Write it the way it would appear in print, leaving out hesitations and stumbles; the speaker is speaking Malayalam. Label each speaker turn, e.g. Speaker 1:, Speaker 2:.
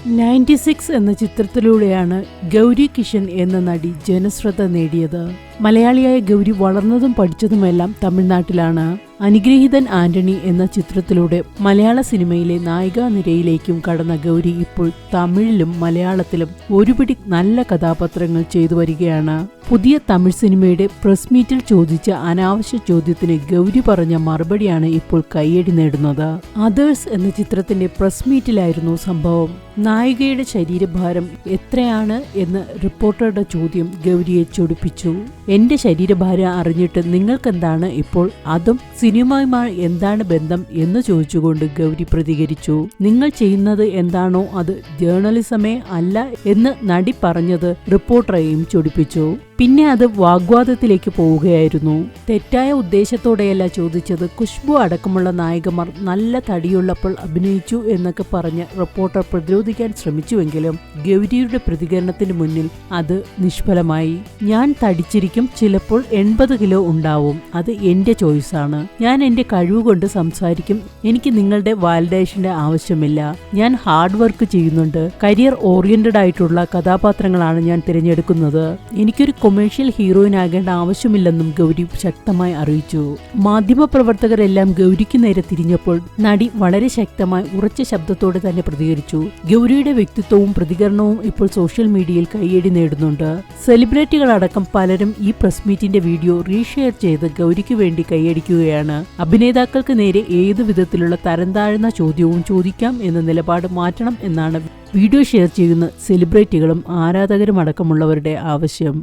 Speaker 1: 96 എന്ന ചിത്രത്തിലൂടെയാണ് ഗൗരി കിഷൻ എന്ന നടി ജനശ്രദ്ധ നേടിയത്. മലയാളിയായ ഗൗരി വളർന്നതും പഠിച്ചതുമെല്ലാം തമിഴ്നാട്ടിലാണ്. അനുഗ്രഹീതൻ ആന്റണി എന്ന ചിത്രത്തിലൂടെ മലയാള സിനിമയിലെ നായികാനിരയിലേക്കും കടന്ന ഗൗരി ഇപ്പോൾ തമിഴിലും മലയാളത്തിലും ഒരുപിടി നല്ല കഥാപാത്രങ്ങൾ ചെയ്തു വരികയാണ്. പുതിയ തമിഴ് സിനിമയുടെ പ്രസ് മീറ്റിൽ ചോദിച്ച അനാവശ്യ ചോദ്യത്തിന് ഗൗരി പറഞ്ഞ മറുപടിയാണ് ഇപ്പോൾ കയ്യടി നേടുന്നത്. അതേഴ്സ് എന്ന ചിത്രത്തിന്റെ പ്രസ് മീറ്റിലായിരുന്നു സംഭവം. നായികയുടെ ശരീരഭാരം എത്രയാണ് എന്ന് റിപ്പോർട്ടറുടെ ചോദ്യം ഗൗരിയെ ചൊടിപ്പിച്ചു. എന്റെ ശരീരഭാരം അറിഞ്ഞിട്ട് നിങ്ങൾക്കെന്താണ് ഇപ്പോൾ, അതും സിനിമയുമായി എന്താണ് ബന്ധം എന്ന് ചോദിച്ചുകൊണ്ട് ഗൗരി പ്രതികരിച്ചു. നിങ്ങൾ ചെയ്യുന്നത് എന്താണോ അത് ജേർണലിസമേ അല്ല എന്ന് നടി പറഞ്ഞത് റിപ്പോർട്ടറെയും ചൊടിപ്പിച്ചു. പിന്നെ അത് വാഗ്വാദത്തിലേക്ക് പോവുകയായിരുന്നു. തെറ്റായ ഉദ്ദേശത്തോടെയല്ല ചോദിച്ചത്, ഖുശ്ബു അടക്കമുള്ള നായികമാർ നല്ല തടിയുള്ളപ്പോൾ അഭിനയിച്ചു എന്നൊക്കെ പറഞ്ഞ് റിപ്പോർട്ടർ പ്രതിരോധിക്കാൻ ശ്രമിച്ചുവെങ്കിലും ഗൗരിയുടെ പ്രതികരണത്തിന് മുന്നിൽ അത് നിഷ്ഫലമായി. ഞാൻ തടിച്ചിരിക്കും, ചിലപ്പോൾ 80 കിലോ ഉണ്ടാവും, അത് എന്റെ ചോയ്സാണ്. ഞാൻ എന്റെ കഴിവുകൊണ്ട് സംസാരിക്കും, എനിക്ക് നിങ്ങളുടെ വാലിഡേഷന്റെ ആവശ്യമില്ല. ഞാൻ ഹാർഡ് വർക്ക് ചെയ്യുന്നുണ്ട്, കരിയർ ഓറിയന്റഡ് ആയിട്ടുള്ള കഥാപാത്രങ്ങളാണ് ഞാൻ തിരഞ്ഞെടുക്കുന്നത്. എനിക്കൊരു കൊമേഴ്ഷ്യൽ ഹീറോയിൻ ആകേണ്ട ആവശ്യമില്ലെന്നും ഗൗരി ശക്തമായി അറിയിച്ചു. മാധ്യമപ്രവർത്തകരെല്ലാം ഗൗരിക്ക് നേരെ തിരിഞ്ഞപ്പോൾ നടി വളരെ ശക്തമായി ഉറച്ച ശബ്ദത്തോടെ തന്നെ പ്രതികരിച്ചു. ഗൗരിയുടെ വ്യക്തിത്വവും പ്രതികരണവും ഇപ്പോൾ സോഷ്യൽ മീഡിയയിൽ കയ്യടി നേടുന്നുണ്ട്. സെലിബ്രിറ്റികളടക്കം പലരും ഈ പ്രസ് മീറ്റിന്റെ വീഡിയോ റീഷെയർ ചെയ്ത് ഗൗരിക്ക് വേണ്ടി കൈയടിക്കുകയാണ്. അഭിനേതാക്കൾക്ക് നേരെ ഏതു വിധത്തിലുള്ള തരംതാഴ്ന്ന ചോദ്യവും ചോദിക്കാം എന്ന നിലപാട് മാറ്റണം എന്നാണ് വീഡിയോ ഷെയർ ചെയ്യുന്ന സെലിബ്രിറ്റികളും ആരാധകരും അടക്കമുള്ളവരുടെ ആവശ്യം.